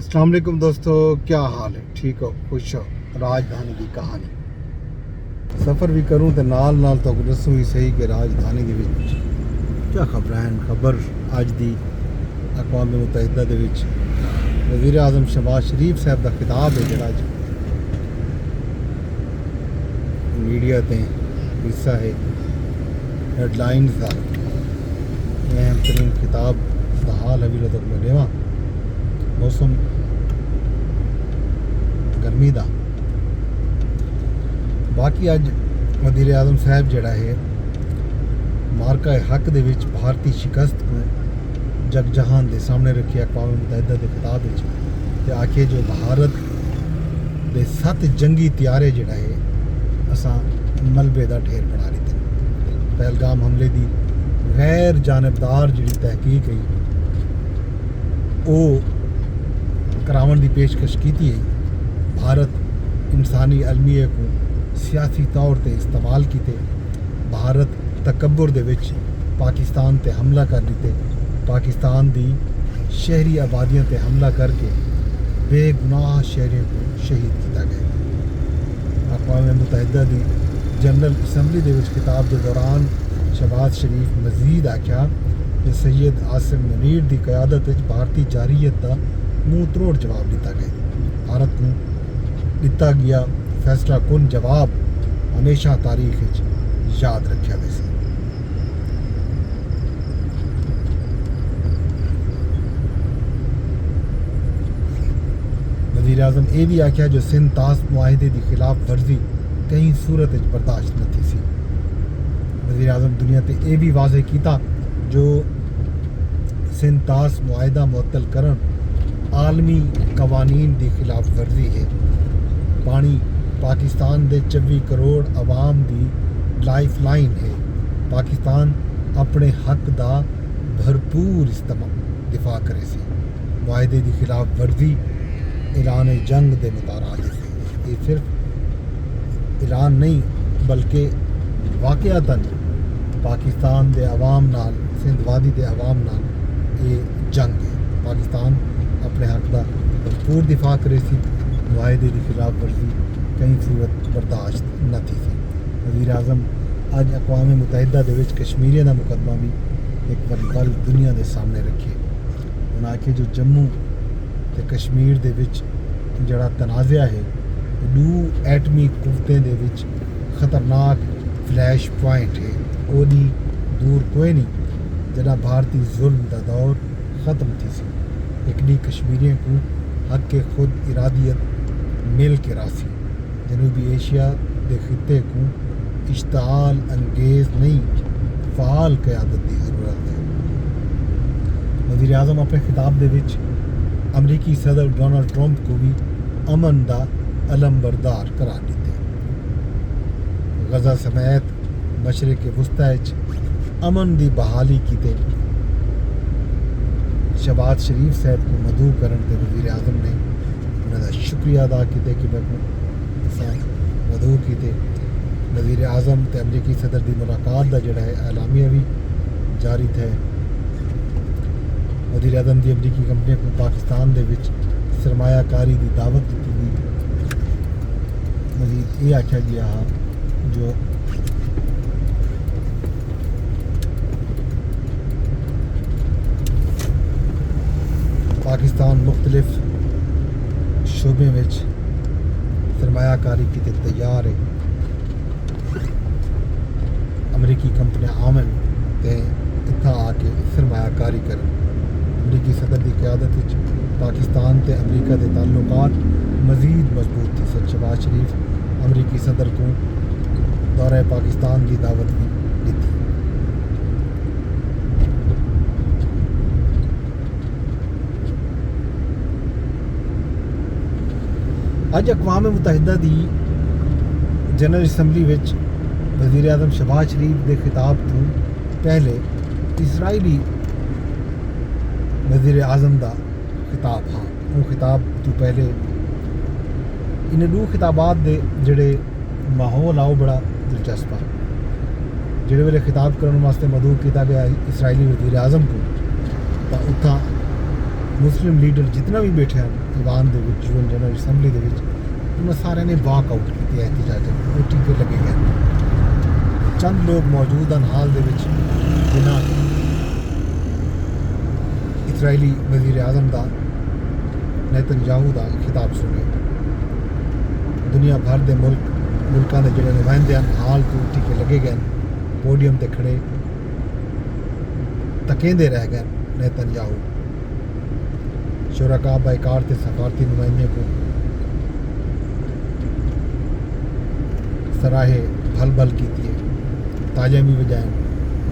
السلام علیکم دوستو، کیا حال ہے؟ ٹھیک ہو؟ خوش ہو؟ راجدھانی کی کہانی سفر بھی کروں تو نال نال تو دسوں ہی صحیح کہ راجدھانی دے وچ کیا خبر اج دی اقوام متحدہ دے وچ وزیر اعظم شہباز شریف صاحب دا خطاب ہے جڑا میڈیا تے حصہ ہے ہیڈ لائنز دا اہم ترین خطاب دا حال ابھی تک میں لیواں موسم گرمی دا باقی اج وزیر اعظم صاحب جڑا ہے مارکا حق دے وچ بھارتی شکست کو جگ جہان دے سامنے رکھی اقوام متحدہ دے خطاب وچ تے آکھے جو بھارت دے 7 جنگی طیارے جڑا ہے اساں ملبے دا ڈھیر بنا لیتے پہلگام حملے دی غیر جانبدار جڑی تحقیق ہے او کراون دی پیشکش کیتی ہے بھارت انسانی علمیے کو سیاسی طور تے استعمال کیتے بھارت تکبر دے وچ پاکستان تے حملہ کر دیتے پاکستان دی شہری آبادیاں تے حملہ کر کے بے گناہ شہریوں کو شہید کیتا گیا اقوام متحدہ دی جنرل اسمبلی دے وچ خطاب دے دوران شہباز شریف مزید آکھیا کہ سید عاصم منیر دی قیادت وچ بھارتی جارحیت دا منہ تروڑ جواب دیتا گیا بھارت کو دیتا گیا فیصلہ کن جواب ہمیشہ تاریخ وچ یاد رکھا ویسے وزیر اعظم یہ بھی آکھیا جو سندھ طاس معاہدے دی خلاف ورزی کہیں صورت وچ برداشت نہ تھی سی وزیر اعظم دنیا تے یہ بھی واضح کیتا جو سندھ طاس معاہدہ معطل کرن عالمی قوانین دی خلاف ورزی ہے پانی پاکستان دے 24 کروڑ عوام دی لائف لائن ہے پاکستان اپنے حق دا بھرپور دفاع کرے سی معاہدے دی خلاف ورزی اعلان جنگ دے مترادف ہے یہ صرف اعلان نہیں بلکہ واقعتاً پاکستان دے عوام نال سندھ وادی دے عوام نال یہ جنگ ہے پاکستان اپنے حق دا بھرپور دفاع کرے سی معاہدے دی خلاف ورزی کہیں صورت برداشت نہ تھی سی وزیر اعظم اج اقوام متحدہ دے وچ کشمیریاں دا مقدمہ بھی ایک بڑی دنیا دے سامنے رکھے انہاں کہ جو جموں تے کشمیر دے وچ جڑا تنازع ہے دو ایٹمی قوتیں دے وچ خطرناک فلیش پوائنٹ ہے او دی دور کوئی نہیں جڑا بھارتی ظلم دا دور ختم تھی سی اکڑی کشمیریوں کو حق کے خود ارادیت مل کے راسی جنوبی ایشیا دے خطے کو اشتعال انگیز نہیں فعال قیادت دی ضرورت ہے وزیر اعظم اپنے خطاب دے وچ امریکی صدر ڈونلڈ ٹرمپ کو بھی امن دا علم بردار قرار دیتے غزہ سمیت مشرق وسطی وچ امن دی بحالی کیتے شہباز شریف صاحب کو مدعو کرن تے وزیر اعظم نے انہاں دا شکریہ ادا کیتے کہ مدعو کیتے وزیر اعظم تے امریکی صدر دی ملاقات دا جڑا ہے اعلامیہ بھی جاری تھے وزیر اعظم دی امریکی کمپنی کو پاکستان دے وچ سرمایہ کاری دی دعوت دیتی گئی مزید یہ آکھیا گیا جو پاکستان مختلف شعبے میں سرمایہ کاری کی تیار ہے امریکی کمپنیاں آمن تے اتھاں آ کے سرمایہ کاری کرن امریکی صدر دی قیادت وچ پاکستان تے امریکہ دے تعلقات مزید مضبوط تھی شہباز شریف امریکی صدر کو دورہ پاکستان کی دعوت بھی دیتی اج اقوام متحدہ دی جنرل اسمبلی وچ وزیر اعظم شہباز شریف دے خطاب تو پہلے اسرائیلی وزیر اعظم دا خطاب وہ خطاب تو پہلے انہیں دو خطابات دے جڑے ماحول آؤ بڑا دلچسپ جڑے ویلے خطاب کرنے واسطے مدعو کیتا گیا اسرائیلی وزیر اعظم کو تو اتھاں ਮੁਸਲਿਮ ਲੀਡਰ ਜਿਤਨਾ ਵੀ ਬੈਠੇ ਹਨ ਈਵਾਨ ਦੇ ਵਿੱਚ, ਯੂਐਨ ਜਨਰਲ ਅਸੈਂਬਲੀ ਦੇ ਵਿੱਚ, ਉਹਨਾਂ ਸਾਰਿਆਂ ਨੇ ਵਾਕ ਆਊਟ ਕੀਤੇ ਐਹਤਜਾਜਨ, ਉਹ ਟੀਕੇ ਲੱਗੇ ਗਏ। ਚੰਦ ਲੋਕ ਮੌਜੂਦ ਹਨ ਹਾਲ ਦੇ ਵਿੱਚ ਜਿਨ੍ਹਾਂ ਇਸرائیلی ਵਜ਼ੀਰ ਆਜ਼ਮ ਦਾ ਨੇਤਨਯਾਹੂ ਦਾ ਖਿਤਾਬ ਸੁਣਿਆ। ਦੁਨੀਆ ਭਰ ਦੇ ਮੁਲਕਾਂ ਦੇ ਜਿਹੜੇ ਨੁਮਾਇੰਦੇ ਹਨ ਹਾਲ ਤੋਂ ਟੀਕੇ ਲੱਗੇ ਗਏ, ਪੋਡੀਅਮ ਤੇ ਖੜੇ ਤਕੇਂਦੇ ਰਹਿ ਗਏ ਨੇਤਨਯਾਹੂ। شرکا بائیکار تے سفارتی نمائندے کو سراہے بھل بھل کی تھی تاجہ بھی بجائیں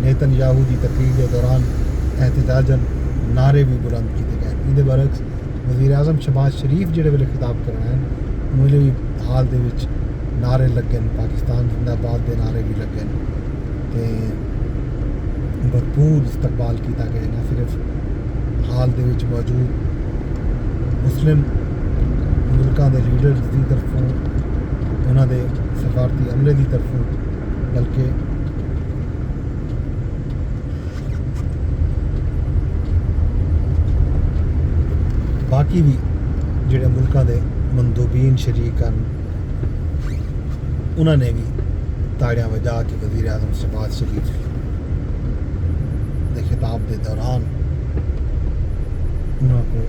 نیتن یاہو دی تقریر کے دوران احتجاجن نعرے بھی بلند کیتے گئے۔ ان برعکس وزیر اعظم شہباز شریف جڑے ویلے خطاب کرنا ہے انہوں بھی حال دے وچ نعرے لگے، پاکستان زندہ باد دے نعرے بھی لگے تے بھرپور استقبال کیتا گیا، نہ صرف حال دے وچ موجود مسلم ملکاں دے لیڈرز دی طرفوں، انہاں دے سفارتی عملے دی طرفوں، بلکہ باقی بھی جڑے ملکاں دے مندوبین شریک ہیں انہاں نے بھی تاڑیاں بجا کے وزیر اعظم شہباز شریف دے خطاب دے دوران انہاں کو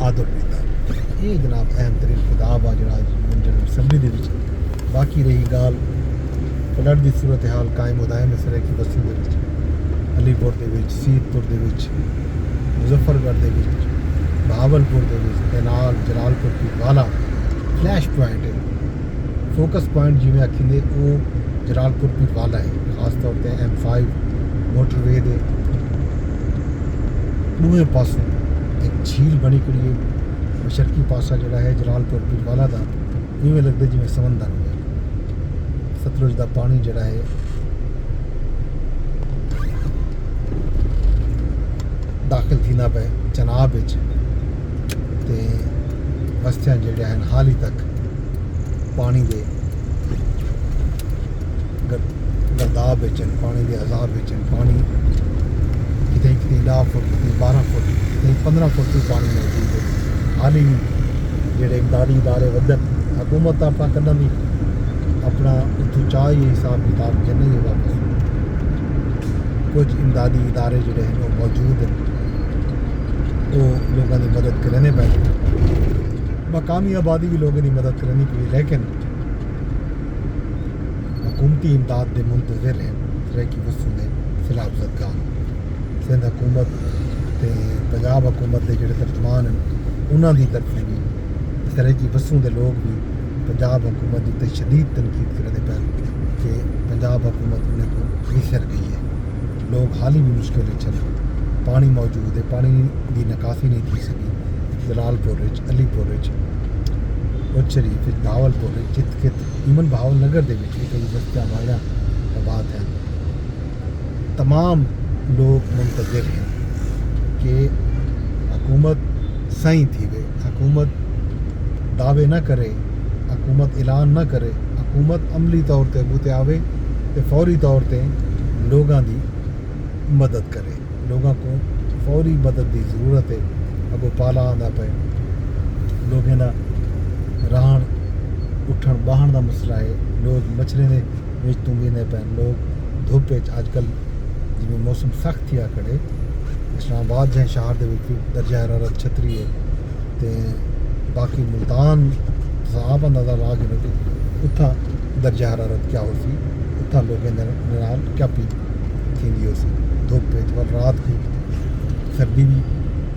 آدر دیتا۔ یہ جناب اہم ترین خطاب آ جڑا جنرل اسمبلی دے وچ۔ باقی رہی گال فلڈ دی صورتحال قائم و دائم اس طرح کی بسوں دے وچ، علی پور دے وچ، سید پور دے وچ، مظفر گڑھ دے وچ، بہاول پور دے وچ، تینال جلال پور کی والا فلیش پوائنٹ ہے، فوکس پوائنٹ جی میں آکھیں وہ جلال پور کی والا ہے، خاص طور تے M5 موٹر وے دے دوویں پاسوں ایک جھیل بنی کڑی ہے۔ مشرقی پاسا جڑا ہے جلال پور پیر والا دا ایویں لگتا جی میں سمندر ہوئے، ستلج دا پانی جڑا ہے داخل تھینا پہ چناب وچ تے بستیاں جڑے ہیں حال ہی تک پانی دے گرداب وچ، پانی دے عذاب وچ، پانی کتنے 9 فٹ، کتنے 12 فٹ، کتنے 15 فٹ بھی پانی موجود ہے۔ حال ہی جڑے امدادی ادارے ودن حکومت اپنا کرنا بھی اپنا اتوں چاہیے حساب کتاب کرنے ہی واپس، کچھ امدادی ادارے جڑے ہیں وہ موجود ہیں وہ لوگوں کی مدد کرنے پہ، مقامی آبادی بھی لوگوں کی مدد کرنی پی، لیکن حکومتی امداد دے منتظر ہیں اس طرح کی وسوں دے خلاف زدگاہ۔ سندھ حکومت تے پنجاب حکومت دے جڑے ترجمان ہیں انہاں دی طرف بھی اس طرح کی وسوں دے لوگ بھی پنجاب حکومت دی شدید تنقید کرنے پہ کہ پنجاب حکومت انہیں کو وسر گئی ہے، لوگ حال ہی بھی مشکل چل، پانی موجود ہے، پانی دی نکاسی نہیں تھی سکی جلال پور وچ، علی پور وچ، اچ شریف وچ، بہاول پور وچ، جت کت ایون بہاول نگر دے وچ کئی بستیاں والیاں آباد ہیں۔ تمام لوگ منتظر ہیں کہ حکومت صحیح تھی وے، حکومت دعوے نہ کرے، حکومت اعلان نہ کرے، حکومت عملی طور تے بوتے آوے تے فوری طور تے لوگاں دی مدد کرے۔ لوگاں کو فوری مدد دی ضرورت ہے، اگو پالا آندا پے، لوگوں دا رہن اٹھن باہن دا مسئلہ ہے، لوگ مچھرے دے وچ تنگیندے پے، لوگ دھوپ وچ اج کل جی موسم سخت تھیا کھڑے، اسلام آباد جہاں شہر دے وچ درجہ حرارت 36 ہے تے باقی ملتان صاحب اندازہ لا کے کہ اتھا درجہ حرارت کیا ہو سی، اتھا لوگوں دے نال کیا پی تھیندی ہو سی، دھوپ وچ ور رات کو سردی بھی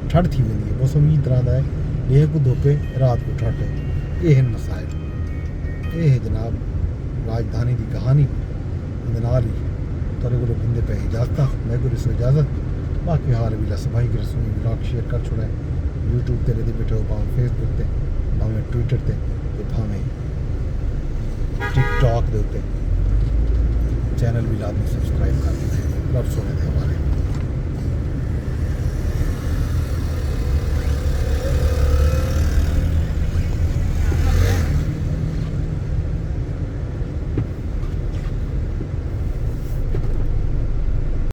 ٹھنڈ تھی ویندی ہے، موسم اس طرح دا ہے ڈے کو دھوپے رات کو ٹھنڈ ہے۔ یہ ہیں مسائل، یہ ہے جناب راجدھانی دی کہانی۔ نال ہی تھوڑے کو بندے پہ اجازت، میں کو رسو اجازت، باقی حال بھی لسبائی کی رسوئی بلاگ شیئر کر چھوڑا ہے، یوٹیوب تے دے بیٹھے ہو، بھاویں فیس بک تے، بھاویں ٹویٹر تے، بھاویں ٹک ٹاک دے تے، چینل بھی لازمی سبسکرائب کر دیں۔ رب سونے دے